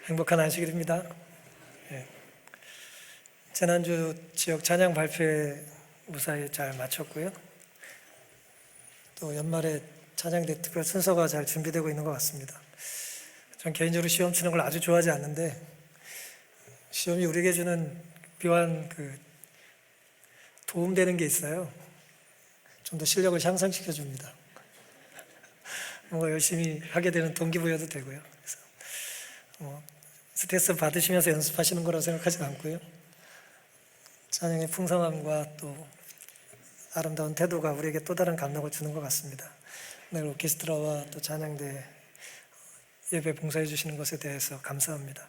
행복한 안식일입니다. 예. 지난주 지역 찬양 발표회 무사히 잘 마쳤고요. 또 연말에 찬양대 특별 순서가 잘 준비되고 있는 것 같습니다. 전 개인적으로 시험 치는 걸 아주 좋아하지 않는데 시험이 우리에게 주는 묘한 도움되는 게 있어요. 좀 더 실력을 향상시켜 줍니다. 뭔가 열심히 하게 되는 동기부여도 되고요. 그래서 스트레스 받으시면서 연습하시는 거라고 생각하지 않고요. 찬양의 풍성함과 또 아름다운 태도가 우리에게 또 다른 감동을 주는 것 같습니다. 오늘 오케스트라와 또 찬양대 예배 봉사해 주시는 것에 대해서 감사합니다.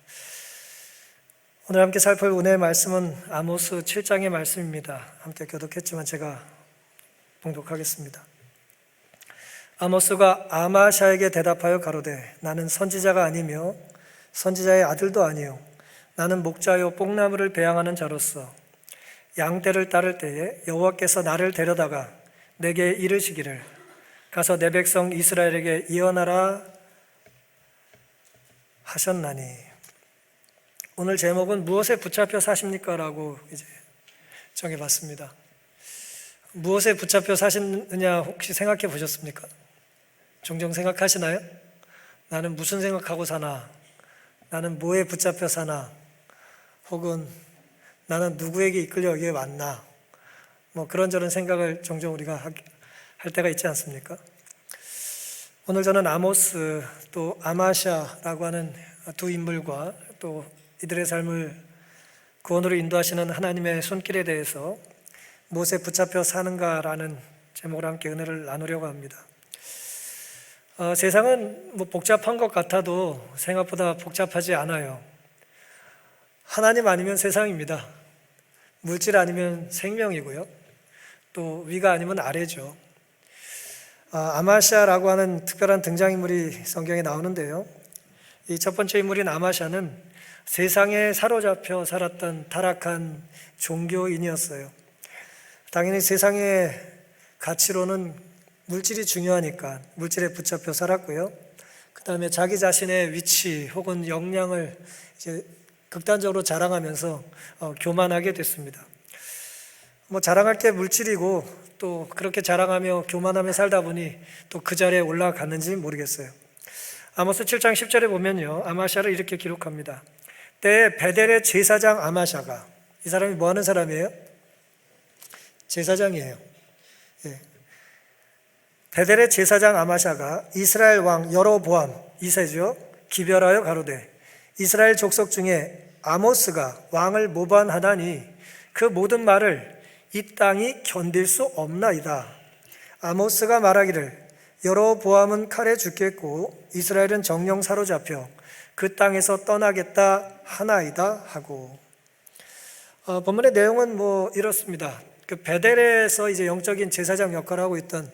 오늘 함께 살펴볼 은혜의 말씀은 아모스 7장의 말씀입니다. 함께 교독했지만 제가 봉독하겠습니다. 아모스가 아마샤에게 대답하여 가로되 나는 선지자가 아니며 선지자의 아들도 아니요 나는 목자요 뽕나무를 배양하는 자로서 양떼를 따를 때에 여호와께서 나를 데려다가 내게 이르시기를 가서 내 백성 이스라엘에게 예언하라 하셨나니. 오늘 제목은 무엇에 붙잡혀 사십니까? 라고 이제 정해봤습니다. 무엇에 붙잡혀 사시느냐 혹시 생각해 보셨습니까? 종종 생각하시나요? 나는 무슨 생각하고 사나? 나는 뭐에 붙잡혀 사나? 혹은 나는 누구에게 이끌려 여기에 왔나? 그런저런 생각을 종종 우리가 할 때가 있지 않습니까? 오늘 저는 아모스 또 아마샤라고 하는 두 인물과 또 이들의 삶을 구원으로 인도하시는 하나님의 손길에 대해서 무엇에 붙잡혀 사는가라는 제목으로 함께 은혜를 나누려고 합니다. 세상은 복잡한 것 같아도 생각보다 복잡하지 않아요. 하나님 아니면 세상입니다. 물질 아니면 생명이고요. 또 위가 아니면 아래죠. 아마샤라고 하는 특별한 등장인물이 성경에 나오는데요. 이 첫 번째 인물인 아마샤는 세상에 사로잡혀 살았던 타락한 종교인이었어요. 당연히 세상의 가치로는 물질이 중요하니까 물질에 붙잡혀 살았고요. 그 다음에 자기 자신의 위치 혹은 역량을 이제 극단적으로 자랑하면서 교만하게 됐습니다. 자랑할 게 물질이고 또 그렇게 자랑하며 교만하며 살다 보니 또 그 자리에 올라갔는지 모르겠어요. 아모스 7장 10절에 보면요, 아마샤를 이렇게 기록합니다. 때에 베델의 제사장 아마샤가, 이 사람이 뭐 하는 사람이에요? 제사장이에요. 예. 베델의 제사장 아마샤가 이스라엘 왕 여로보암 2세죠 기별하여 가로되 이스라엘 족속 중에 아모스가 왕을 모반하다니 그 모든 말을 이 땅이 견딜 수 없나이다. 아모스가 말하기를 여로보암은 칼에 죽겠고 이스라엘은 정령 사로잡혀 그 땅에서 떠나겠다 하나이다 하고. 본문의 내용은 이렇습니다. 그 베델에서 이제 영적인 제사장 역할을 하고 있던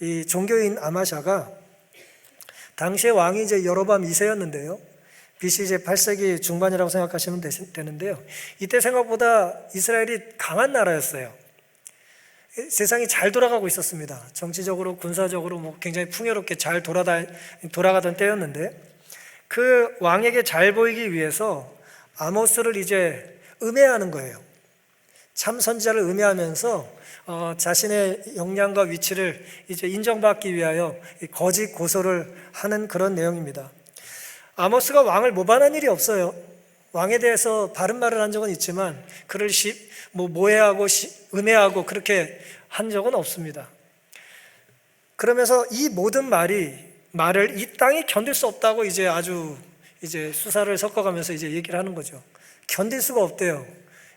이 종교인 아마샤가 당시의 왕이 이제 여로보암 2세였는데요. BC 이제 8세기 중반이라고 생각하시면 되는데요. 이때 생각보다 이스라엘이 강한 나라였어요. 세상이 잘 돌아가고 있었습니다. 정치적으로, 군사적으로 굉장히 풍요롭게 잘 돌아가던 때였는데 그 왕에게 잘 보이기 위해서 아모스를 이제 음해하는 거예요. 참 선지자를 음해하면서 자신의 역량과 위치를 이제 인정받기 위하여 거짓 고소를 하는 그런 내용입니다. 아모스가 왕을 모반한 일이 없어요. 왕에 대해서 바른 말을 한 적은 있지만 그를 모해하고 음해하고 그렇게 한 적은 없습니다. 그러면서 이 모든 말을 이 땅이 견딜 수 없다고 이제 아주 이제 수사를 섞어가면서 이제 얘기를 하는 거죠. 견딜 수가 없대요.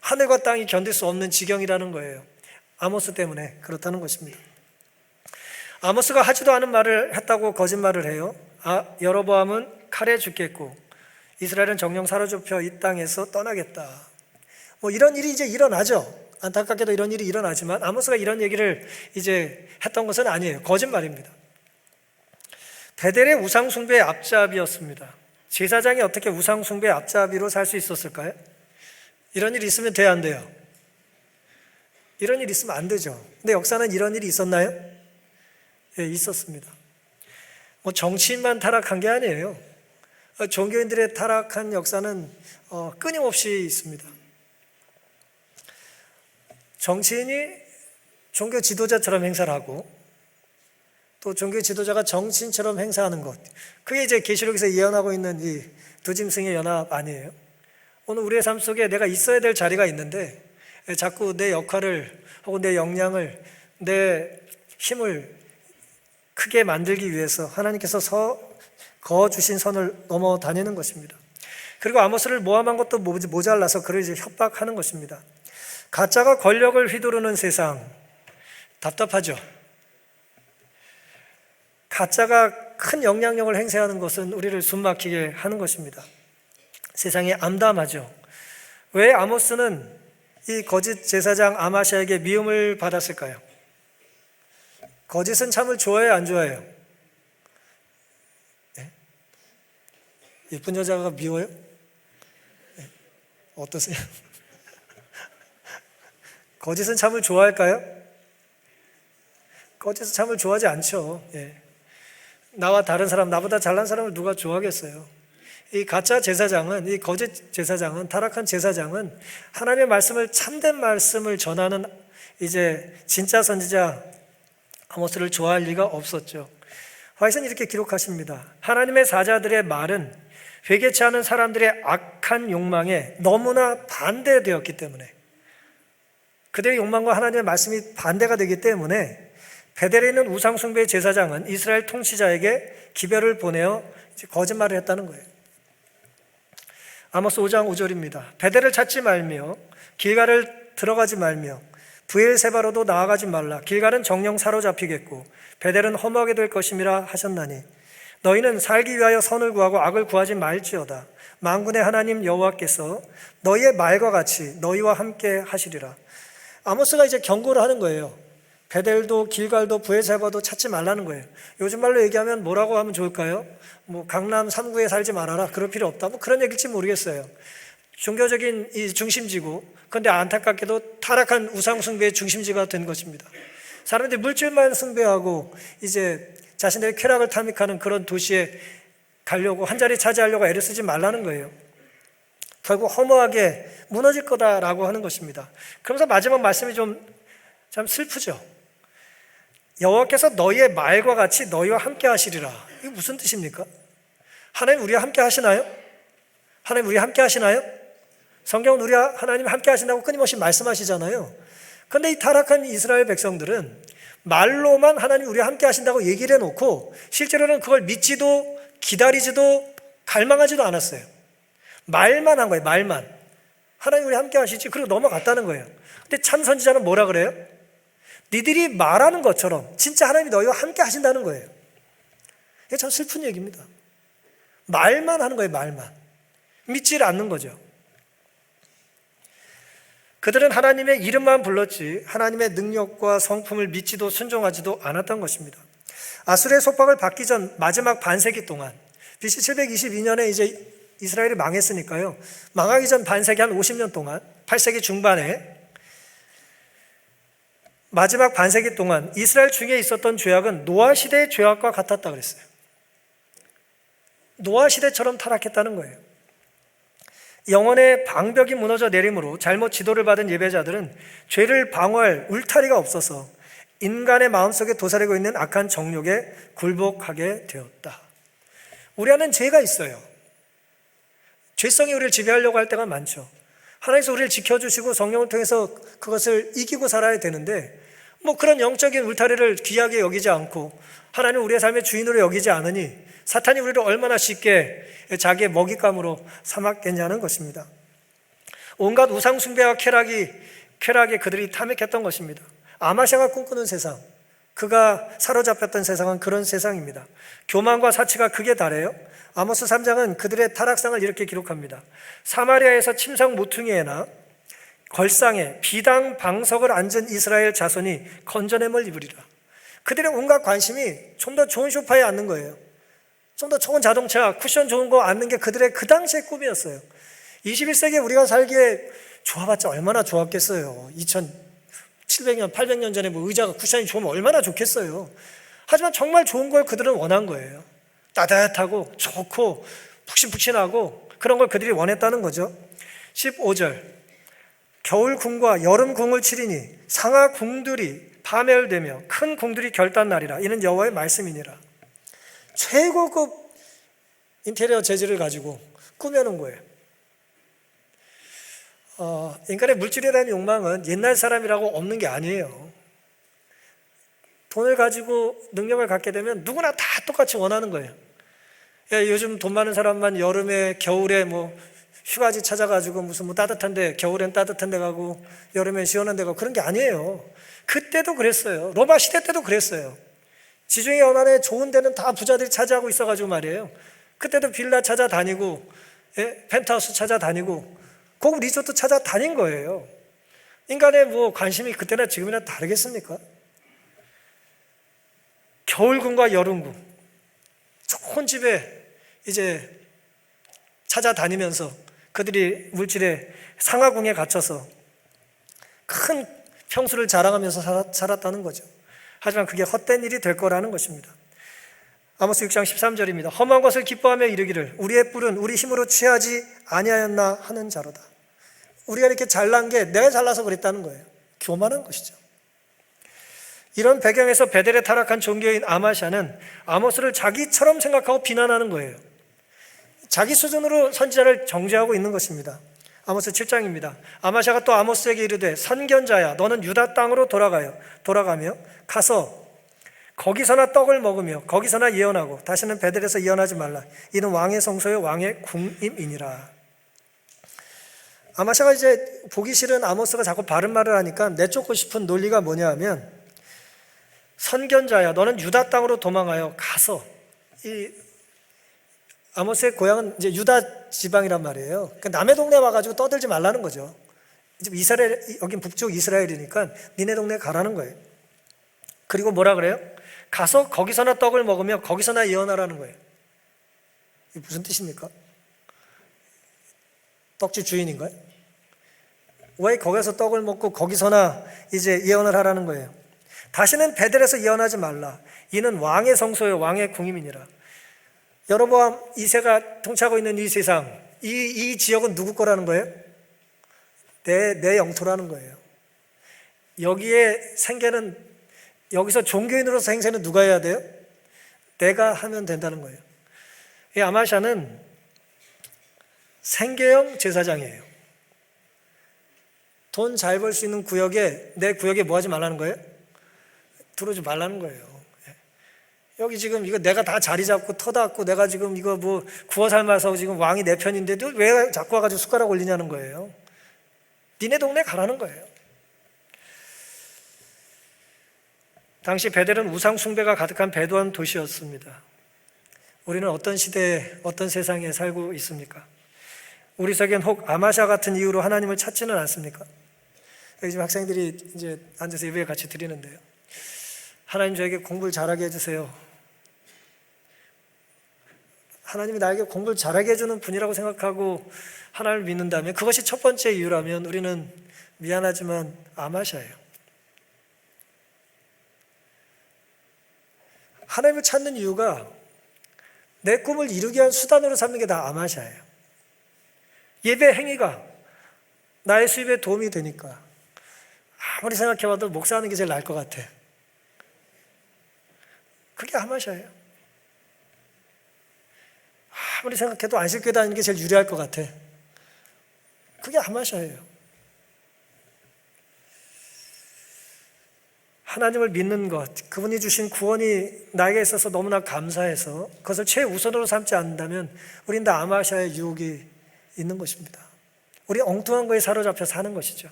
하늘과 땅이 견딜 수 없는 지경이라는 거예요. 아모스 때문에 그렇다는 것입니다. 아모스가 하지도 않은 말을 했다고 거짓말을 해요. 여로보암은 칼에 죽겠고 이스라엘은 정령 사로잡혀 이 땅에서 떠나겠다. 이런 일이 이제 일어나죠. 안타깝게도 이런 일이 일어나지만 아모스가 이런 얘기를 이제 했던 것은 아니에요. 거짓말입니다. 베델의 우상숭배의 앞잡이였습니다. 제사장이 어떻게 우상숭배의 앞잡이로 살 수 있었을까요? 이런 일이 있으면 돼야 안 돼요? 이런 일이 있으면 안 되죠. 근데 역사는 이런 일이 있었나요? 예, 있었습니다. 정치인만 타락한 게 아니에요. 종교인들의 타락한 역사는 끊임없이 있습니다. 정치인이 종교 지도자처럼 행사를 하고 또 종교 지도자가 정치인처럼 행사하는 것, 그게 이제 계시록에서 예언하고 있는 이 두 짐승의 연합 아니에요? 오늘 우리의 삶 속에 내가 있어야 될 자리가 있는데 자꾸 내 역할을 혹은 내 역량을, 내 힘을 크게 만들기 위해서 하나님께서 그어주신 선을 넘어 다니는 것입니다. 그리고 아모스를 모함한 것도 모자라서 그를 이제 협박하는 것입니다. 가짜가 권력을 휘두르는 세상, 답답하죠. 가짜가 큰 영향력을 행사하는 것은 우리를 숨막히게 하는 것입니다. 세상이 암담하죠. 왜 아모스는 이 거짓 제사장 아마시아에게 미움을 받았을까요? 거짓은 참을 좋아해요, 안 좋아해요? 네? 예쁜 여자가 미워요? 네? 어떠세요? 거짓은 참을 좋아할까요? 거짓은 참을 좋아하지 않죠. 예. 나와 다른 사람, 나보다 잘난 사람을 누가 좋아하겠어요? 이 가짜 제사장은, 이 거짓 제사장은, 타락한 제사장은 하나님의 말씀을, 참된 말씀을 전하는 이제 진짜 선지자 아모스를 좋아할 리가 없었죠. 화이서는 이렇게 기록하십니다. 하나님의 사자들의 말은 회개치 않은 사람들의 악한 욕망에 너무나 반대되었기 때문에, 그들의 욕망과 하나님의 말씀이 반대가 되기 때문에 베델에 있는 우상숭배 제사장은 이스라엘 통치자에게 기별을 보내어 이제 거짓말을 했다는 거예요. 아모스 5장 5절입니다. 베델을 찾지 말며 길갈을 들어가지 말며 브엘세바로도 나아가지 말라. 길갈은 정령 사로잡히겠고 베델은 허무하게 될 것임이라 하셨나니 너희는 살기 위하여 선을 구하고 악을 구하지 말지어다. 만군의 하나님 여호와께서 너희의 말과 같이 너희와 함께 하시리라. 아모스가 이제 경고를 하는 거예요. 베델도 길갈도 브엘세바도 찾지 말라는 거예요. 요즘 말로 얘기하면 뭐라고 하면 좋을까요? 뭐 강남 3구에 살지 말아라, 그럴 필요 없다, 뭐 그런 얘기일지 모르겠어요. 종교적인 이 중심지고, 그런데 안타깝게도 타락한 우상숭배의 중심지가 된 것입니다. 사람들이 물질만 숭배하고 이제 자신들의 쾌락을 탐닉하는 그런 도시에 가려고, 한 자리 차지하려고 애를 쓰지 말라는 거예요. 결국 허무하게 무너질 거다라고 하는 것입니다. 그러면서 마지막 말씀이 참 슬프죠. 여호와께서 너희의 말과 같이 너희와 함께 하시리라. 이게 무슨 뜻입니까? 하나님 우리와 함께 하시나요? 하나님 우리와 함께 하시나요? 성경은 우리와 하나님 함께 하신다고 끊임없이 말씀하시잖아요. 그런데 이 타락한 이스라엘 백성들은 말로만 하나님 우리와 함께 하신다고 얘기를 해놓고 실제로는 그걸 믿지도 기다리지도 갈망하지도 않았어요. 말만 한 거예요. 말만. 하나님 우리와 함께 하시지. 그리고 넘어갔다는 거예요. 근데 참 선지자는 뭐라 그래요? 니들이 말하는 것처럼 진짜 하나님이 너희와 함께 하신다는 거예요. 이게 참 슬픈 얘기입니다. 말만 하는 거예요. 말만. 믿지를 않는 거죠. 그들은 하나님의 이름만 불렀지 하나님의 능력과 성품을 믿지도 순종하지도 않았던 것입니다. 아수르의 속박을 받기 전 마지막 반세기 동안, BC 722년에 이제 이스라엘이 망했으니까요, 망하기 전 반세기 한 50년 동안, 8세기 중반에 마지막 반세기 동안 이스라엘 중에 있었던 죄악은 노아 시대의 죄악과 같았다 그랬어요. 노아 시대처럼 타락했다는 거예요. 영혼의 방벽이 무너져 내림으로 잘못 지도를 받은 예배자들은 죄를 방어할 울타리가 없어서 인간의 마음속에 도사리고 있는 악한 정욕에 굴복하게 되었다. 우리 안엔 죄가 있어요. 죄성이 우리를 지배하려고 할 때가 많죠. 하나님께서 우리를 지켜주시고 성령을 통해서 그것을 이기고 살아야 되는데, 뭐 그런 영적인 울타리를 귀하게 여기지 않고 하나님 우리의 삶의 주인으로 여기지 않으니 사탄이 우리를 얼마나 쉽게 자기의 먹잇감으로 삼았겠냐는 것입니다. 온갖 우상 숭배와 쾌락에 그들이 탐닉했던 것입니다. 아마시아가 꿈꾸는 세상, 그가 사로잡혔던 세상은 그런 세상입니다. 교만과 사치가 극에 달해요. 아모스 3장은 그들의 타락상을 이렇게 기록합니다. 사마리아에서 침상 모퉁이에나 걸상에 비당 방석을 앉은 이스라엘 자손이 건전함을 입으리라. 그들의 온갖 관심이 좀 더 좋은 소파에 앉는 거예요. 좀 더 좋은 자동차, 쿠션 좋은 거 앉는 게 그들의 그 당시의 꿈이었어요. 21세기에 우리가 살기에 좋아봤자 얼마나 좋았겠어요. 2700년, 800년 전에 뭐 의자가 쿠션이 좋으면 얼마나 좋겠어요. 하지만 정말 좋은 걸 그들은 원한 거예요. 따뜻하고 좋고 푹신푹신하고 그런 걸 그들이 원했다는 거죠. 15절 겨울 궁과 여름 궁을 치리니 상하 궁들이 파멸되며 큰 궁들이 결단나리라. 이는 여호와의 말씀이니라. 최고급 인테리어 재질을 가지고 꾸며놓은 거예요. 인간의 물질에 대한 욕망은 옛날 사람이라고 없는 게 아니에요. 돈을 가지고 능력을 갖게 되면 누구나 다 똑같이 원하는 거예요. 요즘 돈 많은 사람만 여름에 겨울에 휴가지 찾아가지고 무슨 따뜻한데, 겨울엔 따뜻한 데 가고 여름엔 시원한 데 가고 그런 게 아니에요. 그때도 그랬어요. 로마 시대 때도 그랬어요. 지중해 연안에 좋은 데는 다 부자들이 차지하고 있어가지고 말이에요. 그때도 빌라 찾아다니고 펜트하우스 찾아다니고 고급 리조트 찾아다닌 거예요. 인간의 관심이 그때나 지금이나 다르겠습니까? 겨울궁과 여름궁, 좋은 집에 이제 찾아다니면서 그들이 물질의 상하궁에 갇혀서 큰 평수를 자랑하면서 살았다는 거죠. 하지만 그게 헛된 일이 될 거라는 것입니다. 아모스 6장 13절입니다. 험한 것을 기뻐하며 이르기를 우리의 뿔은 우리 힘으로 취하지 아니하였나 하는 자로다. 우리가 이렇게 잘난 게 내가 잘나서 그랬다는 거예요. 교만한 것이죠. 이런 배경에서 베델에 타락한 종교인 아마샤는 아모스를 자기처럼 생각하고 비난하는 거예요. 자기 수준으로 선지자를 정죄하고 있는 것입니다. 아모스 7장입니다. 아마샤가 또 아모스에게 이르되 선견자야 너는 유다 땅으로 돌아가며 가서 거기서나 떡을 먹으며 거기서나 예언하고 다시는 베델에서 예언하지 말라. 이는 왕의 성소요 왕의 궁임이니라. 아마샤가 이제 보기 싫은 아모스가 자꾸 바른 말을 하니까 내쫓고 싶은 논리가 뭐냐 하면, 선견자야 너는 유다 땅으로 도망하여 가서, 이 아모스의 고향은 이제 유다 지방이란 말이에요. 그러니까 남의 동네 와가지고 떠들지 말라는 거죠. 이제 이스라엘, 여긴 북쪽 이스라엘이니까 니네 동네 가라는 거예요. 그리고 뭐라 그래요? 가서 거기서나 떡을 먹으며 거기서나 예언하라는 거예요. 이게 무슨 뜻입니까? 떡집 주인인가요? 왜 거기서 떡을 먹고 거기서나 이제 예언을 하라는 거예요? 다시는 베델에서 예언하지 말라. 이는 왕의 성소요 왕의 궁임이니라. 여로보암 2세가 통치하고 있는 이 세상, 이 지역은 누구 거라는 거예요? 내 영토라는 거예요. 여기에 생계는, 여기서 종교인으로서 행세는 누가 해야 돼요? 내가 하면 된다는 거예요. 이 아마샤는 생계형 제사장이에요. 돈 잘 벌 수 있는 구역에, 내 구역에 뭐 하지 말라는 거예요? 들어오지 말라는 거예요. 여기 지금 이거 내가 다 자리 잡고 터닫고 내가 지금 이거 구워 삶아서 지금 왕이 내 편인데도 왜 자꾸 와가지고 숟가락 올리냐는 거예요. 니네 동네 가라는 거예요. 당시 베델은 우상 숭배가 가득한 배도한 도시였습니다. 우리는 어떤 시대에, 어떤 세상에 살고 있습니까? 우리 속엔 혹 아마샤 같은 이유로 하나님을 찾지는 않습니까? 여기 지금 학생들이 이제 앉아서 예배 같이 드리는데요. 하나님 저에게 공부를 잘하게 해주세요. 하나님이 나에게 공부를 잘하게 해주는 분이라고 생각하고 하나님을 믿는다면, 그것이 첫 번째 이유라면 우리는 미안하지만 아마샤예요. 하나님을 찾는 이유가 내 꿈을 이루기 위한 수단으로 삼는 게 다 아마샤예요. 예배 행위가 나의 수입에 도움이 되니까 아무리 생각해봐도 목사하는 게 제일 나을 것 같아. 그게 아마샤예요. 아무리 생각해도 안식교회 다니는 게 제일 유리할 것 같아. 그게 아마샤예요. 하나님을 믿는 것, 그분이 주신 구원이 나에게 있어서 너무나 감사해서 그것을 최우선으로 삼지 않는다면 우린 다 아마샤의 유혹이 있는 것입니다. 우리 엉뚱한 거에 사로잡혀 사는 것이죠.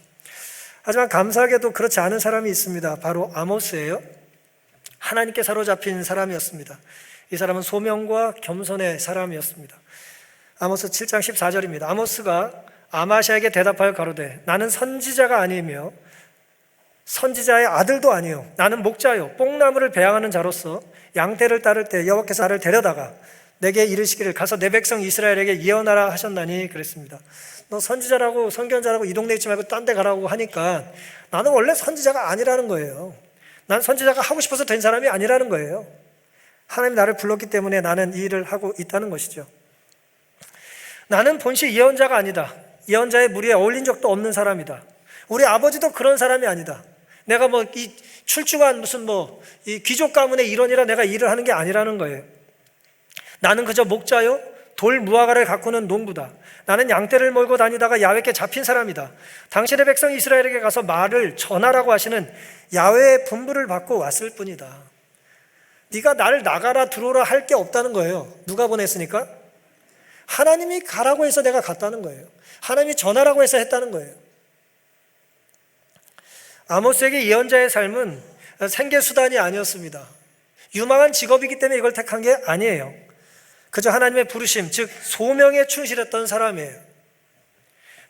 하지만 감사하게도 그렇지 않은 사람이 있습니다. 바로 아모스예요. 하나님께 사로잡힌 사람이었습니다. 이 사람은 소명과 겸손의 사람이었습니다. 아모스 7장 14절입니다. 아모스가 아마샤에게 대답하여 가로되 나는 선지자가 아니며 선지자의 아들도 아니요 나는 목자요 뽕나무를 배양하는 자로서 양떼를 따를 때 여호와께서 나를 데려다가 내게 이르시기를 가서 내 백성 이스라엘에게 예언하라 하셨나니 그랬습니다. 너 선지자라고 선견자라고 이 동네 있지 말고 딴 데 가라고 하니까 나는 원래 선지자가 아니라는 거예요. 난 선지자가 하고 싶어서 된 사람이 아니라는 거예요. 하나님이 나를 불렀기 때문에 나는 이 일을 하고 있다는 것이죠. 나는 본시 예언자가 아니다. 예언자의 무리에 어울린 적도 없는 사람이다. 우리 아버지도 그런 사람이 아니다. 내가 뭐 이 출중한 무슨 뭐 이 귀족 가문의 일원이라 내가 일을 하는 게 아니라는 거예요. 나는 그저 목자요 돌 무화과를 가꾸는 농부다. 나는 양떼를 몰고 다니다가 야훼께 잡힌 사람이다. 당신의 백성 이스라엘에게 가서 말을 전하라고 하시는 야훼의 분부를 받고 왔을 뿐이다. 네가 나를 나가라 들어오라 할 게 없다는 거예요. 누가 보냈으니까? 하나님이 가라고 해서 내가 갔다는 거예요. 하나님이 전하라고 해서 했다는 거예요. 아모스에게 예언자의 삶은 생계수단이 아니었습니다. 유망한 직업이기 때문에 이걸 택한 게 아니에요. 그저 하나님의 부르심, 즉 소명에 충실했던 사람이에요.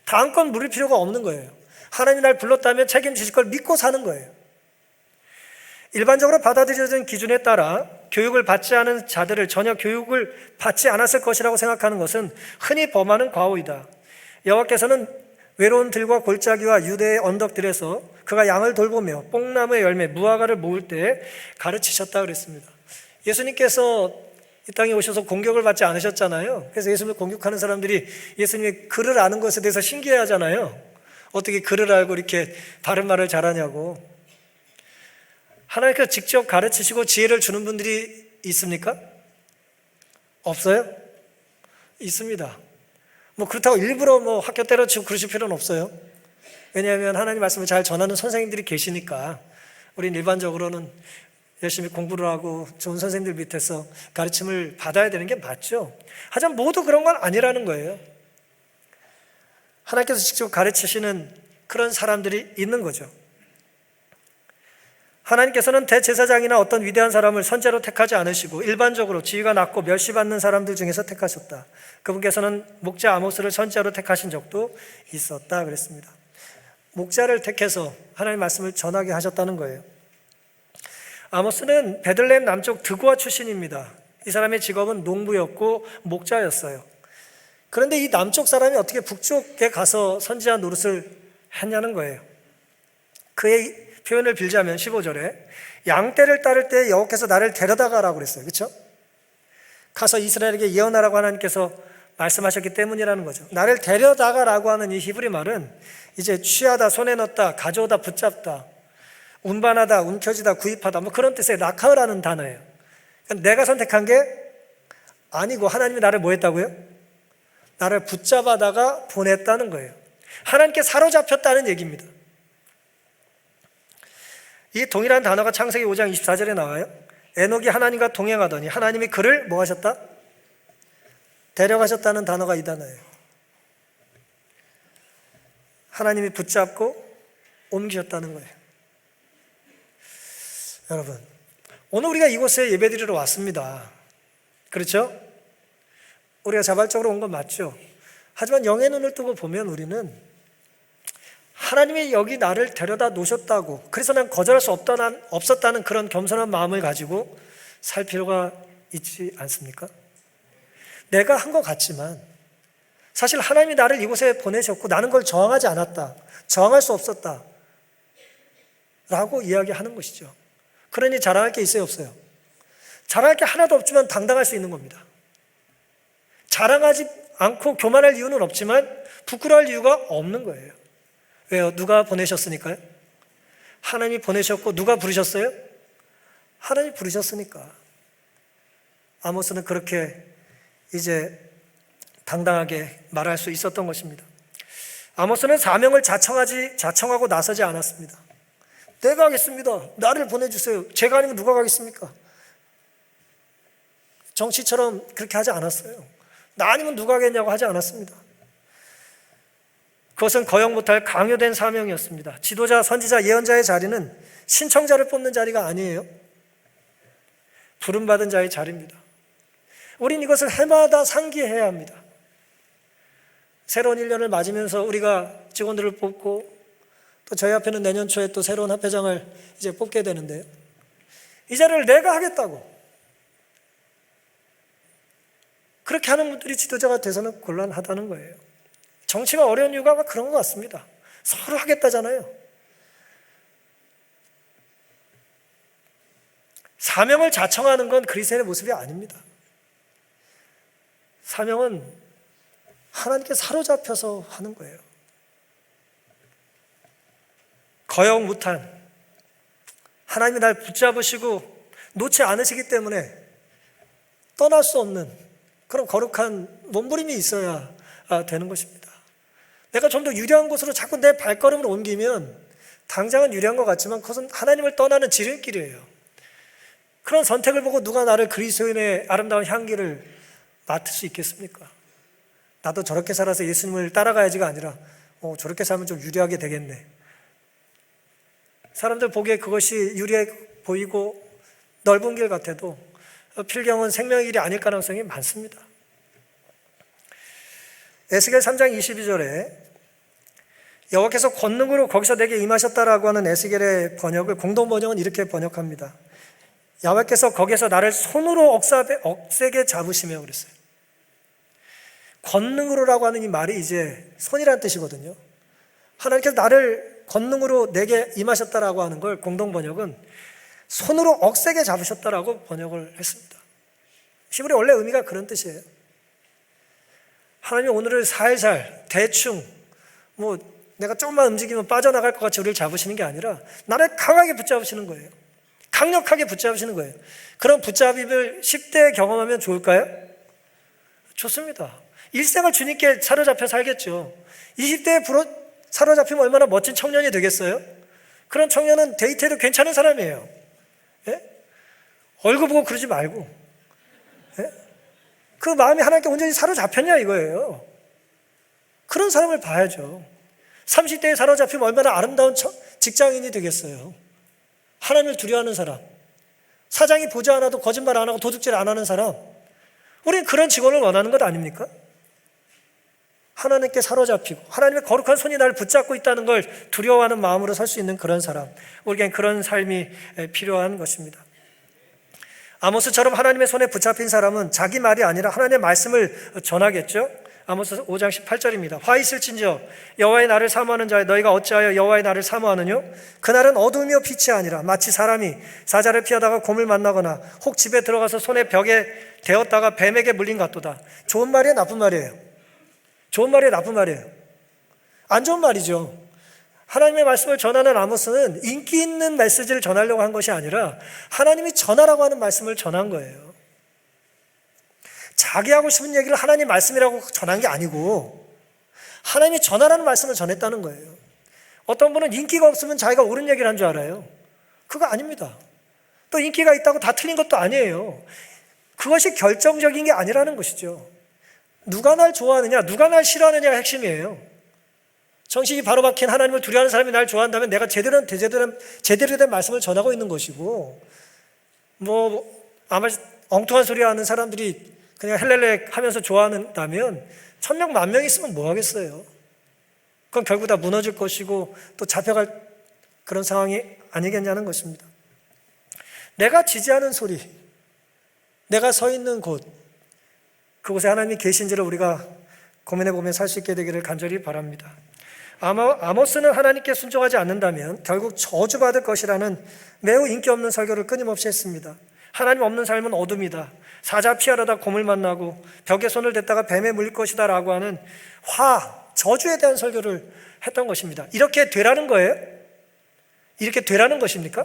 다음 건 물을 필요가 없는 거예요. 하나님이 날 불렀다면 책임지실 걸 믿고 사는 거예요. 일반적으로 받아들여진 기준에 따라 교육을 받지 않은 자들을 전혀 교육을 받지 않았을 것이라고 생각하는 것은 흔히 범하는 과오이다. 여호와께서는 외로운 들과 골짜기와 유대의 언덕들에서 그가 양을 돌보며 뽕나무의 열매, 무화과를 모을 때 가르치셨다 그랬습니다. 예수님께서 이 땅에 오셔서 공격을 받지 않으셨잖아요. 그래서 예수님을 공격하는 사람들이 예수님이 글을 아는 것에 대해서 신기해하잖아요. 어떻게 글을 알고 이렇게 바른 말을 잘하냐고. 하나님께서 직접 가르치시고 지혜를 주는 분들이 있습니까? 없어요? 있습니다. 뭐 그렇다고 일부러 뭐 학교 때려치고 그러실 필요는 없어요. 왜냐하면 하나님 말씀을 잘 전하는 선생님들이 계시니까 우린 일반적으로는 열심히 공부를 하고 좋은 선생님들 밑에서 가르침을 받아야 되는 게 맞죠. 하지만 모두 그런 건 아니라는 거예요. 하나님께서 직접 가르치시는 그런 사람들이 있는 거죠. 하나님께서는 대제사장이나 어떤 위대한 사람을 선제로 택하지 않으시고 일반적으로 지위가 낮고 멸시받는 사람들 중에서 택하셨다. 그분께서는 목자 아모스를 선제로 택하신 적도 있었다 그랬습니다. 목자를 택해서 하나님의 말씀을 전하게 하셨다는 거예요. 아모스는 베들레헴 남쪽 드고아 출신입니다. 이 사람의 직업은 농부였고 목자였어요. 그런데 이 남쪽 사람이 어떻게 북쪽에 가서 선지자 노릇을 했냐는 거예요. 그의 표현을 빌자면 15절에 양떼를 따를 때 여호와께서 나를 데려다가라고 그랬어요. 그렇죠? 가서 이스라엘에게 예언하라고 하나님께서 말씀하셨기 때문이라는 거죠. 나를 데려다가라고 하는 이 히브리 말은 이제 취하다, 손에 넣다, 가져오다, 붙잡다, 운반하다, 움켜쥐다, 구입하다 뭐 그런 뜻의 라카흐라는 단어예요. 그러니까 내가 선택한 게 아니고 하나님이 나를 뭐 했다고요? 나를 붙잡아다가 보냈다는 거예요. 하나님께 사로잡혔다는 얘기입니다. 이 동일한 단어가 창세기 5장 24절에 나와요. 에녹이 하나님과 동행하더니 하나님이 그를 뭐 하셨다? 데려가셨다는 단어가 이 단어예요. 하나님이 붙잡고 옮기셨다는 거예요. 여러분, 오늘 우리가 이곳에 예배드리러 왔습니다. 그렇죠? 우리가 자발적으로 온 건 맞죠? 하지만 영의 눈을 뜨고 보면 우리는 하나님이 여기 나를 데려다 놓으셨다고, 그래서 난 거절할 수 없었다는 그런 겸손한 마음을 가지고 살 필요가 있지 않습니까? 내가 한 것 같지만 사실 하나님이 나를 이곳에 보내셨고 나는 그걸 저항하지 않았다, 저항할 수 없었다 라고 이야기하는 것이죠. 그러니 자랑할 게 있어요, 없어요? 자랑할 게 하나도 없지만 당당할 수 있는 겁니다. 자랑하지 않고 교만할 이유는 없지만 부끄러워할 이유가 없는 거예요. 왜요? 누가 보내셨으니까요? 하나님이 보내셨고 누가 부르셨어요? 하나님이 부르셨으니까. 아모스는 그렇게 이제 당당하게 말할 수 있었던 것입니다. 아모스는 사명을 자청하고 나서지 않았습니다. 내가 하겠습니다. 나를 보내주세요. 제가 아니면 누가 가겠습니까? 정치처럼 그렇게 하지 않았어요. 나 아니면 누가 하겠냐고 하지 않았습니다. 그것은 거역 못할 강요된 사명이었습니다. 지도자, 선지자, 예언자의 자리는 신청자를 뽑는 자리가 아니에요. 부름받은 자의 자리입니다. 우린 이것을 해마다 상기해야 합니다. 새로운 1년을 맞으면서 우리가 직원들을 뽑고 또 저희 앞에는 내년 초에 또 새로운 합회장을 이제 뽑게 되는데요. 이 자리를 내가 하겠다고 그렇게 하는 분들이 지도자가 돼서는 곤란하다는 거예요. 정치가 어려운 이유가 아마 그런 것 같습니다. 서로 하겠다잖아요. 사명을 자청하는 건 그리스도인의 모습이 아닙니다. 사명은 하나님께 사로잡혀서 하는 거예요. 거역무탄, 하나님이 날 붙잡으시고 놓지 않으시기 때문에 떠날 수 없는 그런 거룩한 몸부림이 있어야 되는 것입니다. 내가 좀 더 유리한 곳으로 자꾸 내 발걸음을 옮기면 당장은 유리한 것 같지만 그것은 하나님을 떠나는 지름길이에요. 그런 선택을 보고 누가 나를 그리스도인의 아름다운 향기를 맡을 수 있겠습니까? 나도 저렇게 살아서 예수님을 따라가야지가 아니라 저렇게 살면 좀 유리하게 되겠네. 사람들 보기에 그것이 유리해 보이고 넓은 길 같아도 필경은 생명의 길이 아닐 가능성이 많습니다. 에스겔 3장 22절에 여호와께서 권능으로 거기서 내게 임하셨다라고 하는 에스겔의 번역을 공동 번역은 이렇게 번역합니다. 여호와께서 거기서 나를 손으로 억세게 잡으시며 그랬어요. 권능으로라고 하는 이 말이 이제 손이라는 뜻이거든요. 하나님께서 나를 권능으로 내게 임하셨다라고 하는 걸 공동 번역은 손으로 억세게 잡으셨다라고 번역을 했습니다. 히브리 원래 의미가 그런 뜻이에요. 하나님이 오늘을 살살 대충 내가 조금만 움직이면 빠져나갈 것 같이 우리를 잡으시는 게 아니라 나를 강하게 붙잡으시는 거예요. 강력하게 붙잡으시는 거예요. 그런 붙잡임을 10대에 경험하면 좋을까요? 좋습니다. 일생을 주님께 사로잡혀 살겠죠. 20대에 사로잡히면 얼마나 멋진 청년이 되겠어요? 그런 청년은 데이트해도 괜찮은 사람이에요. 예? 얼굴 보고 그러지 말고, 예? 그 마음이 하나님께 온전히 사로잡혔냐 이거예요. 그런 사람을 봐야죠. 30대에 사로잡히면 얼마나 아름다운 직장인이 되겠어요. 하나님을 두려워하는 사람, 사장이 보지 않아도 거짓말 안 하고 도둑질 안 하는 사람, 우리는 그런 직원을 원하는 것 아닙니까? 하나님께 사로잡히고 하나님의 거룩한 손이 나를 붙잡고 있다는 걸 두려워하는 마음으로 살 수 있는 그런 사람, 우리에겐 그런 삶이 필요한 것입니다. 아모스처럼 하나님의 손에 붙잡힌 사람은 자기 말이 아니라 하나님의 말씀을 전하겠죠. 아모스 5장 18절입니다. 화 있을진저 여호와의 날을 사모하는 자여 너희가 어찌하여 여호와의 날을 사모하느뇨? 그날은 어두우며 빛이 아니라 마치 사람이 사자를 피하다가 곰을 만나거나 혹 집에 들어가서 손에 벽에 대었다가 뱀에게 물린 것 같도다. 좋은 말이에요, 나쁜 말이에요? 좋은 말이에요, 나쁜 말이에요? 안 좋은 말이죠. 하나님의 말씀을 전하는 아모스는 인기 있는 메시지를 전하려고 한 것이 아니라 하나님이 전하라고 하는 말씀을 전한 거예요. 자기 하고 싶은 얘기를 하나님 말씀이라고 전한 게 아니고 하나님이 전하라는 말씀을 전했다는 거예요. 어떤 분은 인기가 없으면 자기가 옳은 얘기를 한 줄 알아요. 그거 아닙니다. 또 인기가 있다고 다 틀린 것도 아니에요. 그것이 결정적인 게 아니라는 것이죠. 누가 날 좋아하느냐, 누가 날 싫어하느냐가 핵심이에요. 정신이 바로 박힌 하나님을 두려워하는 사람이 날 좋아한다면 내가 제대로 된 말씀을 전하고 있는 것이고, 아마 엉뚱한 소리 하는 사람들이 그냥 헬렐레 하면서 좋아한다면 1000명, 10,000명 있으면 뭐 하겠어요? 그건 결국 다 무너질 것이고 또 잡혀갈 그런 상황이 아니겠냐는 것입니다. 내가 지지하는 소리, 내가 서 있는 곳, 그곳에 하나님이 계신지를 우리가 고민해보면 살 수 있게 되기를 간절히 바랍니다. 아모스는 하나님께 순종하지 않는다면 결국 저주받을 것이라는 매우 인기 없는 설교를 끊임없이 했습니다. 하나님 없는 삶은 어둠이다. 사자 피하려다 곰을 만나고 벽에 손을 댔다가 뱀에 물릴 것이다 라고 하는 저주에 대한 설교를 했던 것입니다. 이렇게 되라는 거예요? 이렇게 되라는 것입니까?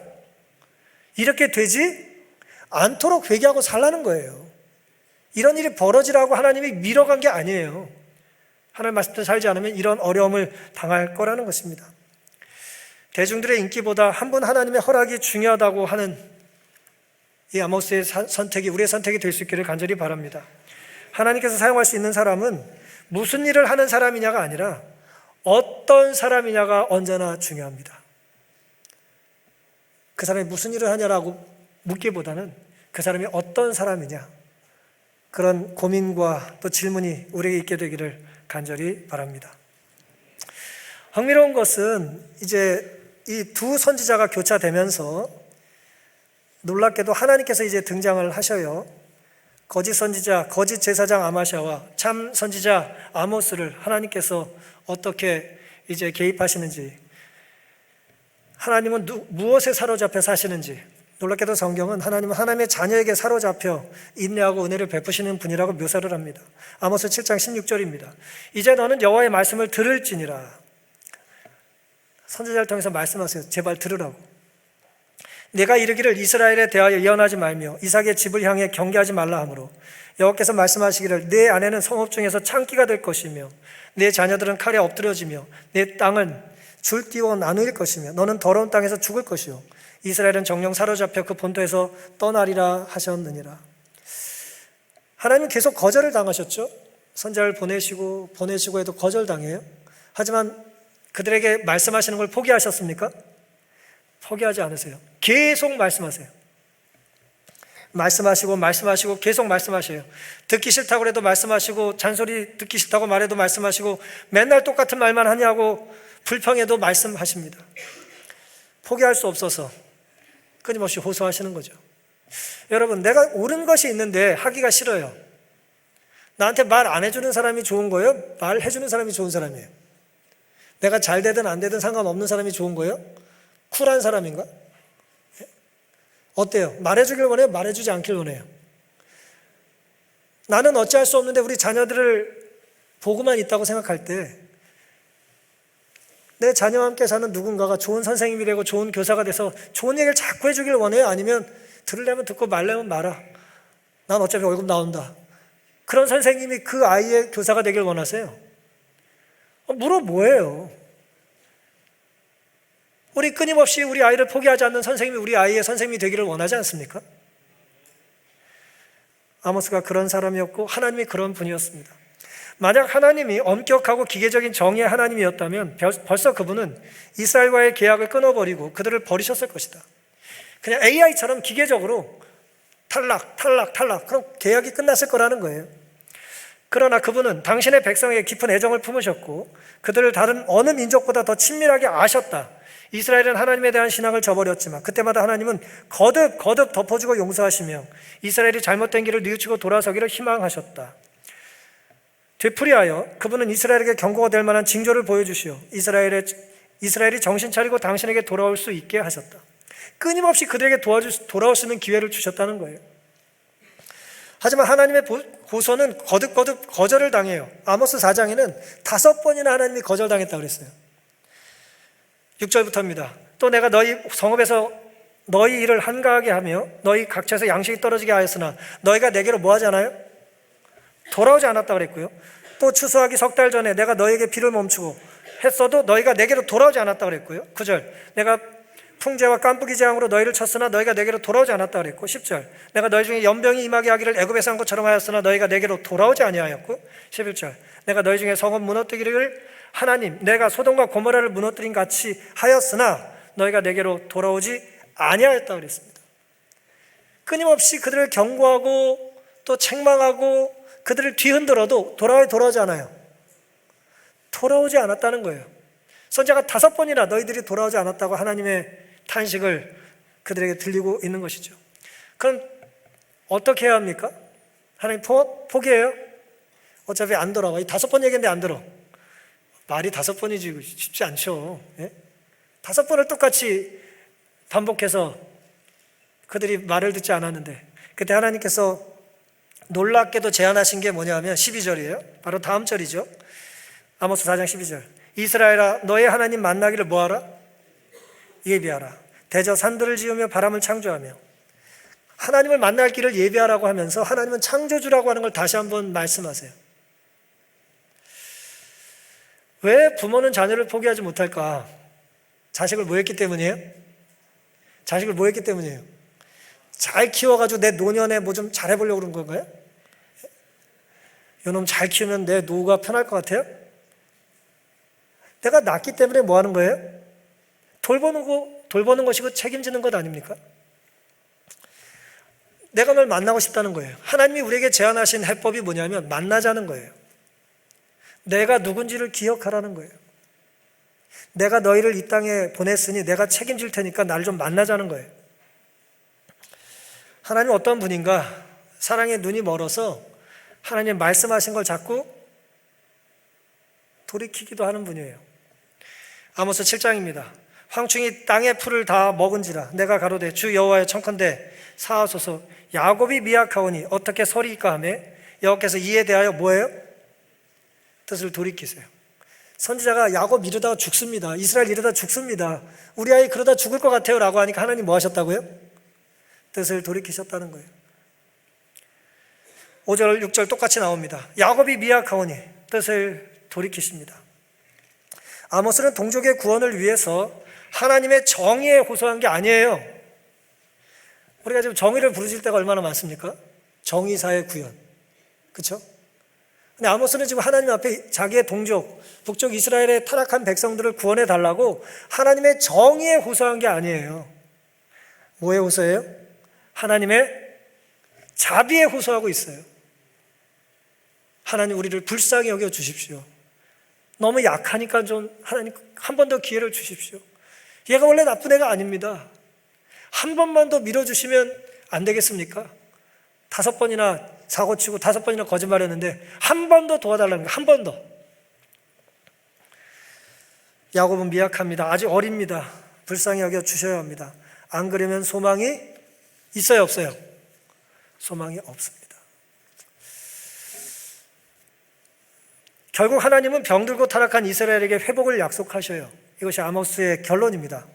이렇게 되지 않도록 회개하고 살라는 거예요. 이런 일이 벌어지라고 하나님이 밀어간 게 아니에요. 하나님 말씀대로 살지 않으면 이런 어려움을 당할 거라는 것입니다. 대중들의 인기보다 한 분 하나님의 허락이 중요하다고 하는 이 아모스의 선택이 우리의 선택이 될 수 있기를 간절히 바랍니다. 하나님께서 사용할 수 있는 사람은 무슨 일을 하는 사람이냐가 아니라 어떤 사람이냐가 언제나 중요합니다. 그 사람이 무슨 일을 하냐라고 묻기보다는 그 사람이 어떤 사람이냐, 그런 고민과 또 질문이 우리에게 있게 되기를 간절히 바랍니다. 흥미로운 것은 이제 이 두 선지자가 교차되면서 놀랍게도 하나님께서 이제 등장을 하셔요. 거짓 선지자, 거짓 제사장 아마샤와 참 선지자 아모스를 하나님께서 어떻게 이제 개입하시는지, 하나님은 무엇에 사로잡혀 사시는지 놀랍게도 성경은 하나님은 하나님의 자녀에게 사로잡혀 인내하고 은혜를 베푸시는 분이라고 묘사를 합니다. 아모스 7장 16절입니다. 이제 너는 여호와의 말씀을 들을지니라. 선지자를 통해서 말씀하세요. 제발 들으라고. 내가 이르기를 이스라엘에 대하여 예언하지 말며 이삭의 집을 향해 경계하지 말라 하므로 여호와께서 말씀하시기를 내 아내는 성읍 중에서 창기가 될 것이며 내 자녀들은 칼에 엎드려지며 내 땅은 줄 띄워 나누일 것이며 너는 더러운 땅에서 죽을 것이요 이스라엘은 정령 사로잡혀 그 본토에서 떠나리라 하셨느니라. 하나님은 계속 거절을 당하셨죠. 선지자를 보내시고 해도 거절당해요. 하지만 그들에게 말씀하시는 걸 포기하셨습니까? 포기하지 않으세요. 계속 말씀하세요. 말씀하시고 계속 말씀하셔요. 듣기 싫다고 해도 말씀하시고, 잔소리 듣기 싫다고 말해도 말씀하시고, 맨날 똑같은 말만 하냐고 불평해도 말씀하십니다. 포기할 수 없어서 끊임없이 호소하시는 거죠. 여러분, 내가 옳은 것이 있는데 하기가 싫어요. 나한테 말 안 해주는 사람이 좋은 거예요? 말해주는 사람이 좋은 사람이에요? 내가 잘 되든 안 되든 상관없는 사람이 좋은 거예요? 쿨한 사람인가? 어때요? 말해주길 원해요? 말해주지 않길 원해요? 나는 어찌할 수 없는데 우리 자녀들을 보고만 있다고 생각할 때 내 자녀와 함께 사는 누군가가 좋은 선생님이 되고 좋은 교사가 돼서 좋은 얘기를 자꾸 해주길 원해요? 아니면 들으려면 듣고 말려면 말아. 난 어차피 월급 나온다. 그런 선생님이 그 아이의 교사가 되길 원하세요? 물어 뭐예요? 우리 끊임없이 우리 아이를 포기하지 않는 선생님이 우리 아이의 선생님이 되기를 원하지 않습니까? 아모스가 그런 사람이었고 하나님이 그런 분이었습니다. 만약 하나님이 엄격하고 기계적인 정의의 하나님이었다면 벌써 그분은 이스라엘과의 계약을 끊어버리고 그들을 버리셨을 것이다. 그냥 AI처럼 기계적으로 탈락 그럼 계약이 끝났을 거라는 거예요. 그러나 그분은 당신의 백성에게 깊은 애정을 품으셨고 그들을 다른 어느 민족보다 더 친밀하게 아셨다. 이스라엘은 하나님에 대한 신앙을 저버렸지만 그때마다 하나님은 거듭 덮어주고 용서하시며 이스라엘이 잘못된 길을 뉘우치고 돌아서기를 희망하셨다. 되풀이하여 그분은 이스라엘에게 경고가 될 만한 징조를 보여주시어 이스라엘이 정신 차리고 당신에게 돌아올 수 있게 하셨다. 끊임없이 그들에게 돌아올 수 있는 기회를 주셨다는 거예요. 하지만 하나님의 고소는 거듭 거절을 당해요. 아모스 4장에는 5번이나 하나님이 거절당했다고 그랬어요. 6절부터입니다. 또 내가 너희 성읍에서 너희 일을 한가하게 하며 너희 각처에서 양식이 떨어지게 하였으나 너희가 내게로 뭐 하지 않아요? 돌아오지 않았다고 그랬고요. 또 추수하기 6달 전에 내가 너희에게 비를 멈추고 했어도 너희가 내게로 돌아오지 않았다고 그랬고요. 9절 내가 풍재와 깐부기 재앙으로 너희를 쳤으나 너희가 내게로 돌아오지 않았다고 그랬고 10절 내가 너희 중에 연병이 임하게 하기를 애굽에서 한 것처럼 하였으나 너희가 내게로 돌아오지 아니하였고 11절 내가 너희 중에 성읍 무너뜨리기를 하나님 내가 소돔과 고모라를 무너뜨린 같이 하였으나 너희가 내게로 돌아오지 아니하였다고 그랬습니다. 끊임없이 그들을 경고하고 또 책망하고 그들을 뒤흔들어도 돌아오지 않아요. 돌아오지 않았다는 거예요. 선지자가 5번이나 너희들이 돌아오지 않았다고 하나님의 탄식을 그들에게 들리고 있는 것이죠. 그럼 어떻게 해야 합니까? 하나님 포기해요? 어차피 안 돌아와. 이 5번 얘기했는데 안 들어. 말이 5번이지 쉽지 않죠. 예? 5번을 똑같이 반복해서 그들이 말을 듣지 않았는데 그때 하나님께서 놀랍게도 제안하신 게 뭐냐면 12절이에요. 바로 다음 절이죠. 아모스 4장 12절 이스라엘아 너의 하나님 만나기를 뭐하라? 예비하라. 대저 산들을 지으며 바람을 창조하며 하나님을 만날 길을 예비하라고 하면서 하나님은 창조주라고 하는 걸 다시 한번 말씀하세요. 왜 부모는 자녀를 포기하지 못할까? 자식을 뭐 했기 때문이에요? 자식을 뭐 했기 때문이에요? 잘 키워가지고 내 노년에 뭐 좀 잘해보려고 그런 건가요? 요놈 잘 키우면 내 노후가 편할 것 같아요? 내가 낳기 때문에 뭐 하는 거예요? 돌보는 것이고 책임지는 것 아닙니까? 내가 널 만나고 싶다는 거예요. 하나님이 우리에게 제안하신 해법이 뭐냐면 만나자는 거예요. 내가 누군지를 기억하라는 거예요. 내가 너희를 이 땅에 보냈으니 내가 책임질 테니까 나를 좀 만나자는 거예요. 하나님 어떤 분인가? 사랑의 눈이 멀어서 하나님 말씀하신 걸 자꾸 돌이키기도 하는 분이에요. 아모스 7장입니다. 황충이 땅의 풀을 다 먹은지라 내가 가로되 주 여호와여 청컨대 사하소서 야곱이 미약하오니 어떻게 서리이까 하며 여호와께서 이에 대하여 뭐예요? 뜻을 돌이키세요. 선지자가 야곱 이러다가 죽습니다. 이스라엘 이러다 죽습니다. 우리 아이 그러다 죽을 것 같아요 라고 하니까 하나님 뭐 하셨다고요? 뜻을 돌이키셨다는 거예요. 5절 6절 똑같이 나옵니다. 야곱이 미약하오니 뜻을 돌이키십니다. 아모스는 동족의 구원을 위해서 하나님의 정의에 호소한 게 아니에요. 우리가 지금 정의를 부르실 때가 얼마나 많습니까? 정의사의 구현, 그렇죠? 근데 아모스는 지금 하나님 앞에 자기의 동족, 북쪽 이스라엘의 타락한 백성들을 구원해 달라고 하나님의 정의에 호소한 게 아니에요. 뭐에 호소해요? 하나님의 자비에 호소하고 있어요. 하나님 우리를 불쌍히 여겨 주십시오. 너무 약하니까 좀 하나님 한 번 더 기회를 주십시오. 얘가 원래 나쁜 애가 아닙니다. 한 번만 더 밀어주시면 안 되겠습니까? 5번이나 사고치고 5번이나 거짓말했는데 한 번 더 도와달라는 거예요. 한 번 더. 야곱은 미약합니다. 아직 어립니다. 불쌍히 여겨 주셔야 합니다. 안 그러면 소망이 있어요, 없어요? 소망이 없습니다. 결국 하나님은 병들고 타락한 이스라엘에게 회복을 약속하셔요. 이것이 아모스의 결론입니다.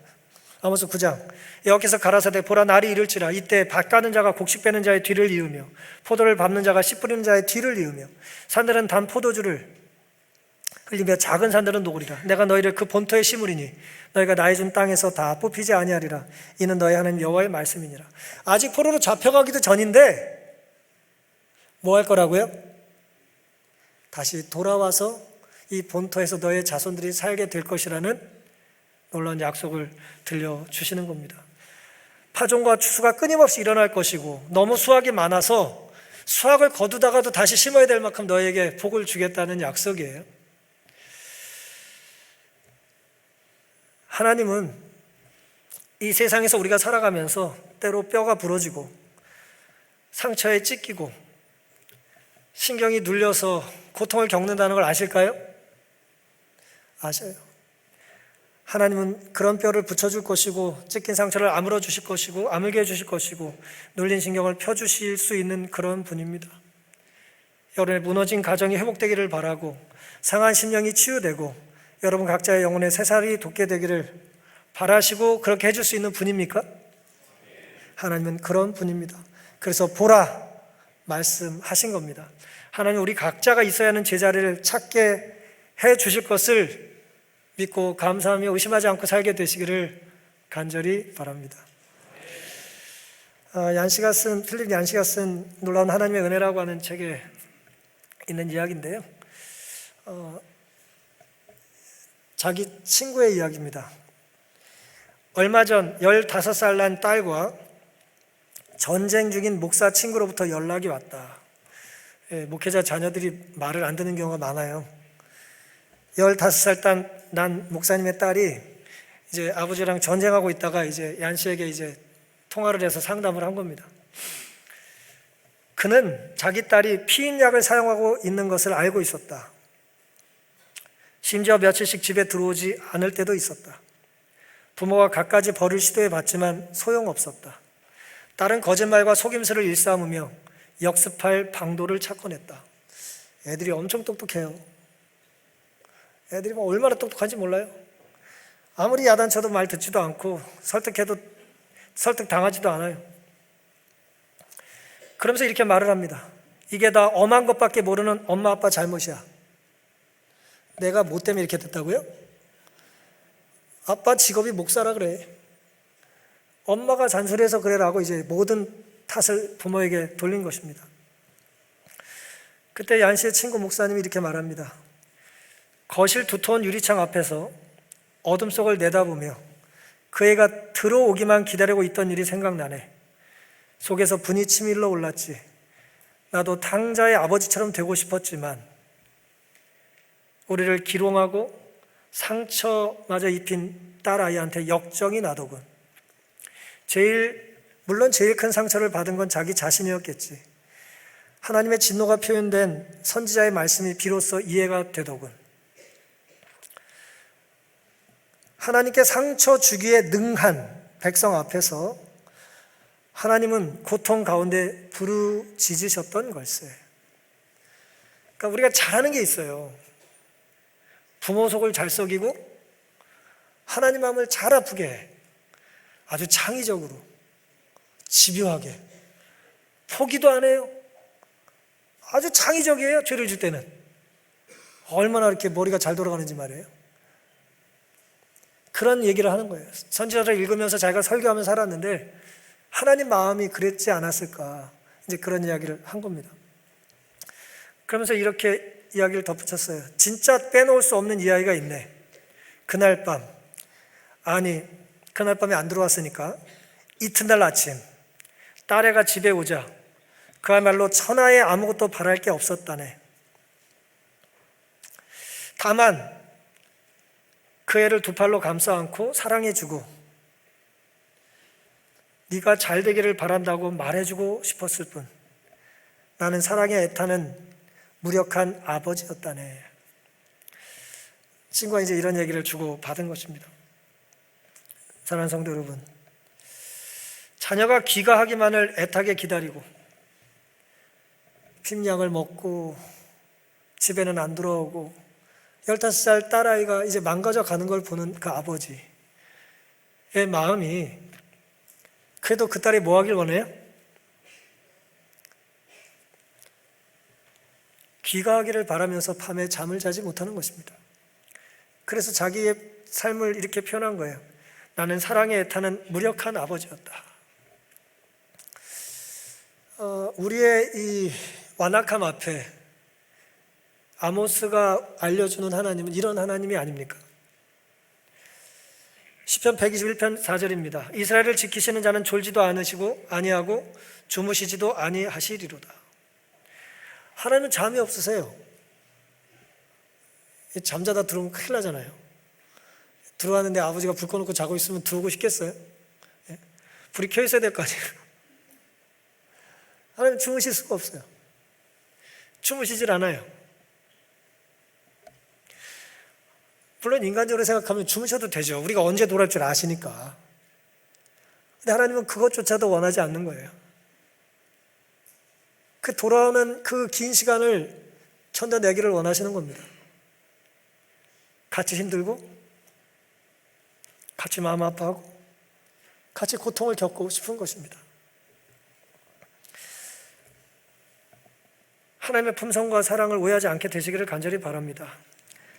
아모스 9장 여호와께서 가라사대 보라 날이 이를지라 이때 밭 가는 자가 곡식 빼는 자의 뒤를 이으며 포도를 밟는 자가 씨 뿌리는 자의 뒤를 이으며 산들은 단 포도주를 흘리며 작은 산들은 녹으리라. 내가 너희를 그 본토에 심으리니 너희가 나의 준 땅에서 다 뽑히지 아니하리라. 이는 너희 하나님 여호와의 말씀이니라. 아직 포로로 잡혀가기도 전인데 뭐 할 거라고요? 다시 돌아와서 이 본토에서 너의 자손들이 살게 될 것이라는 놀라운 약속을 들려주시는 겁니다. 파종과 추수가 끊임없이 일어날 것이고 너무 수확이 많아서 수확을 거두다가도 다시 심어야 될 만큼 너에게 복을 주겠다는 약속이에요. 하나님은 이 세상에서 우리가 살아가면서 때로 뼈가 부러지고 상처에 찢기고 신경이 눌려서 고통을 겪는다는 걸 아실까요? 아셔요. 하나님은 그런 뼈를 붙여줄 것이고 찢긴 상처를 아물어 주실 것이고 아물게 해주실 것이고 눌린 신경을 펴주실 수 있는 그런 분입니다. 여러분의 무너진 가정이 회복되기를 바라고 상한 심령이 치유되고 여러분 각자의 영혼에 새살이 돋게 되기를 바라시고 그렇게 해줄 수 있는 분입니까? 하나님은 그런 분입니다. 그래서 보라 말씀하신 겁니다. 하나님 우리 각자가 있어야 하는 제자리를 찾게 해 주실 것을 믿고 감사하며 의심하지 않고 살게 되시기를 간절히 바랍니다. 필립 얀시가 쓴 놀라운 하나님의 은혜라고 하는 책에 있는 이야기인데요. 자기 친구의 이야기입니다. 얼마 전 15살 난 딸과 전쟁 중인 목사 친구로부터 연락이 왔다. 목회자 자녀들이 말을 안 듣는 경우가 많아요. 15살 난 목사님의 딸이 이제 아버지랑 전쟁하고 있다가 이제 얀 씨에게 이제 통화를 해서 상담을 한 겁니다. 그는 자기 딸이 피임약을 사용하고 있는 것을 알고 있었다. 심지어 며칠씩 집에 들어오지 않을 때도 있었다. 부모가 갖가지 벌을 시도해 봤지만 소용없었다. 딸은 거짓말과 속임수를 일삼으며 역습할 방도를 찾곤 했다. 애들이 엄청 똑똑해요. 애들이 뭐 얼마나 똑똑한지 몰라요. 아무리 야단쳐도 말 듣지도 않고 설득해도 설득당하지도 않아요. 그러면서 이렇게 말을 합니다. 이게 다 엄한 것밖에 모르는 엄마 아빠 잘못이야. 내가 뭐 때문에 이렇게 됐다고요? 아빠 직업이 목사라 그래. 엄마가 잔소리해서 그래라고 이제 모든 탓을 부모에게 돌린 것입니다. 그때 얀 씨의 친구 목사님이 이렇게 말합니다. 거실 두터운 유리창 앞에서 어둠 속을 내다보며 그 애가 들어오기만 기다리고 있던 일이 생각나네. 속에서 분이 치밀러 올랐지. 나도 탕자의 아버지처럼 되고 싶었지만 우리를 기롱하고 상처마저 입힌 딸아이한테 역정이 나더군. 물론 제일 큰 상처를 받은 건 자기 자신이었겠지. 하나님의 진노가 표현된 선지자의 말씀이 비로소 이해가 되더군. 하나님께 상처 주기에 능한 백성 앞에서 하나님은 고통 가운데 부르짖으셨던 걸세. 그러니까 우리가 잘하는 게 있어요. 부모 속을 잘 썩이고 하나님 마음을 잘 아프게 해. 아주 창의적으로, 집요하게. 포기도 안 해요. 아주 창의적이에요, 죄를 줄 때는. 얼마나 이렇게 머리가 잘 돌아가는지 말이에요. 그런 얘기를 하는 거예요. 선지자를 읽으면서 자기가 설교하면서 살았는데 하나님 마음이 그랬지 않았을까, 이제 그런 이야기를 한 겁니다. 그러면서 이렇게 이야기를 덧붙였어요. 진짜 빼놓을 수 없는 이야기가 있네. 그날 밤, 아니 그날 밤에 안 들어왔으니까 이튿날 아침 딸애가 집에 오자 그야말로 천하에 아무것도 바랄 게 없었다네. 다만 그 애를 두 팔로 감싸 안고 사랑해주고 네가 잘 되기를 바란다고 말해주고 싶었을 뿐 나는 사랑에 애타는 무력한 아버지였다네. 친구가 이제 이런 얘기를 주고 받은 것입니다. 사랑하는 성도 여러분, 자녀가 귀가하기만을 애타게 기다리고 핍약을 먹고 집에는 안 들어오고 15살 딸아이가 이제 망가져 가는 걸 보는 그 아버지의 마음이, 그래도 그 딸이 뭐 하길 원해요? 귀가하기를 바라면서 밤에 잠을 자지 못하는 것입니다. 그래서 자기의 삶을 이렇게 표현한 거예요. 나는 사랑에 애타는 무력한 아버지였다. 우리의 이 완악함 앞에 아모스가 알려주는 하나님은 이런 하나님이 아닙니까? 시편 121편 4절입니다. 이스라엘을 지키시는 자는 졸지도 아니하고 주무시지도 아니하시리로다. 하나님은 잠이 없으세요. 잠자다 들어오면 큰일 나잖아요. 들어왔는데 아버지가 불 꺼놓고 자고 있으면 들어오고 싶겠어요? 불이 켜 있어야 될 거 아니에요. 하나님 주무실 수가 없어요. 주무시질 않아요. 물론 인간적으로 생각하면 주무셔도 되죠. 우리가 언제 돌아올 줄 아시니까. 근데 하나님은 그것조차도 원하지 않는 거예요. 그 돌아오는 그 긴 시간을 견뎌내기를 원하시는 겁니다. 같이 힘들고 같이 마음 아파하고 같이 고통을 겪고 싶은 것입니다. 하나님의 품성과 사랑을 오해하지 않게 되시기를 간절히 바랍니다.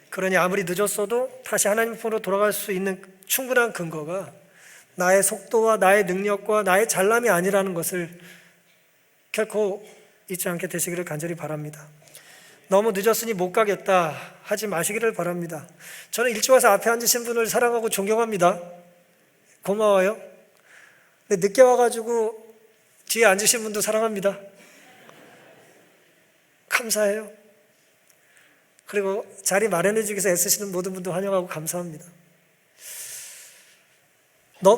그러니 아무리 늦었어도 다시 하나님 품으로 돌아갈 수 있는 충분한 근거가 나의 속도와 나의 능력과 나의 잘남이 아니라는 것을 결코 잊지 않게 되시기를 간절히 바랍니다. 너무 늦었으니 못 가겠다 하지 마시기를 바랍니다. 저는 일찍 와서 앞에 앉으신 분을 사랑하고 존경합니다. 고마워요. 근데 늦게 와가지고 뒤에 앉으신 분도 사랑합니다. 감사해요. 그리고 자리 마련해 주기 위해서 애쓰시는 모든 분도 환영하고 감사합니다.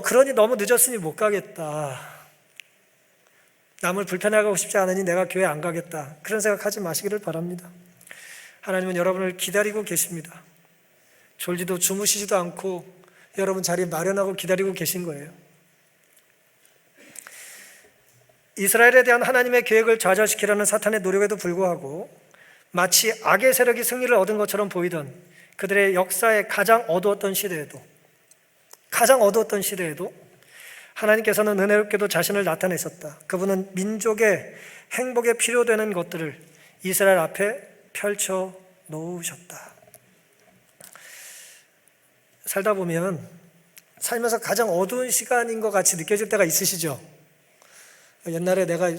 그러니 너무 늦었으니 못 가겠다, 남을 불편하게 하고 싶지 않으니 내가 교회 안 가겠다, 그런 생각하지 마시기를 바랍니다. 하나님은 여러분을 기다리고 계십니다. 졸지도 주무시지도 않고 여러분 자리 마련하고 기다리고 계신 거예요. 이스라엘에 대한 하나님의 계획을 좌절시키려는 사탄의 노력에도 불구하고 마치 악의 세력이 승리를 얻은 것처럼 보이던 그들의 역사의 가장 어두웠던 시대에도 하나님께서는 은혜롭게도 자신을 나타내셨다. 그분은 민족의 행복에 필요되는 것들을 이스라엘 앞에 펼쳐 놓으셨다. 살다 보면 살면서 가장 어두운 시간인 것 같이 느껴질 때가 있으시죠? 옛날에 내가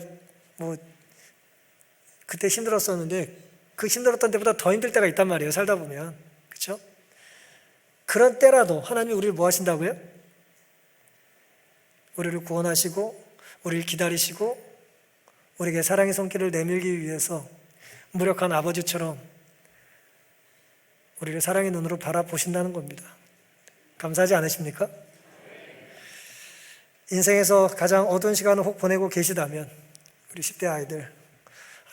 그때 힘들었었는데 그 힘들었던 때보다 더 힘들 때가 있단 말이에요. 살다 보면. 그렇죠? 그런 때라도 하나님이 우리를 뭐 하신다고요? 우리를 구원하시고 우리를 기다리시고 우리에게 사랑의 손길을 내밀기 위해서 무력한 아버지처럼 우리를 사랑의 눈으로 바라보신다는 겁니다. 감사하지 않으십니까? 인생에서 가장 어두운 시간을 혹 보내고 계시다면 우리 10대 아이들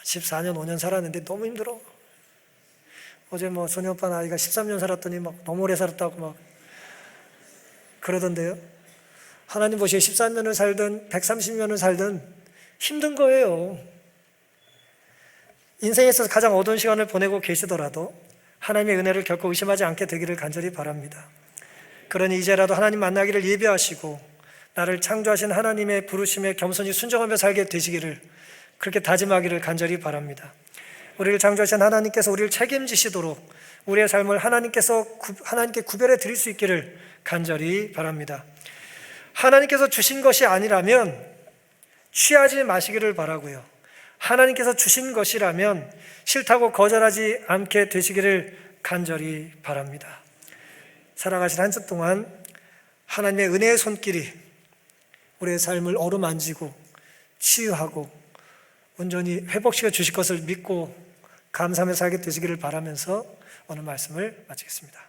14년 5년 살았는데 너무 힘들어. 어제 소녀 오빠 나이가 13년 살았더니 너무 오래 살았다고 그러던데요. 하나님 보시기에 13년을 살든 130년을 살든 힘든 거예요. 인생에 있어서 가장 어두운 시간을 보내고 계시더라도 하나님의 은혜를 결코 의심하지 않게 되기를 간절히 바랍니다. 그러니 이제라도 하나님 만나기를 예비하시고 나를 창조하신 하나님의 부르심에 겸손히 순종하며 살게 되시기를, 그렇게 다짐하기를 간절히 바랍니다. 우리를 창조하신 하나님께서 우리를 책임지시도록 우리의 삶을 하나님께 구별해 드릴 수 있기를 간절히 바랍니다. 하나님께서 주신 것이 아니라면 취하지 마시기를 바라고요. 하나님께서 주신 것이라면 싫다고 거절하지 않게 되시기를 간절히 바랍니다. 살아가신 한 주 동안 하나님의 은혜의 손길이 우리의 삶을 어루만지고 치유하고 온전히 회복시켜 주실 것을 믿고 감사하며 살게 되시기를 바라면서 오늘 말씀을 마치겠습니다.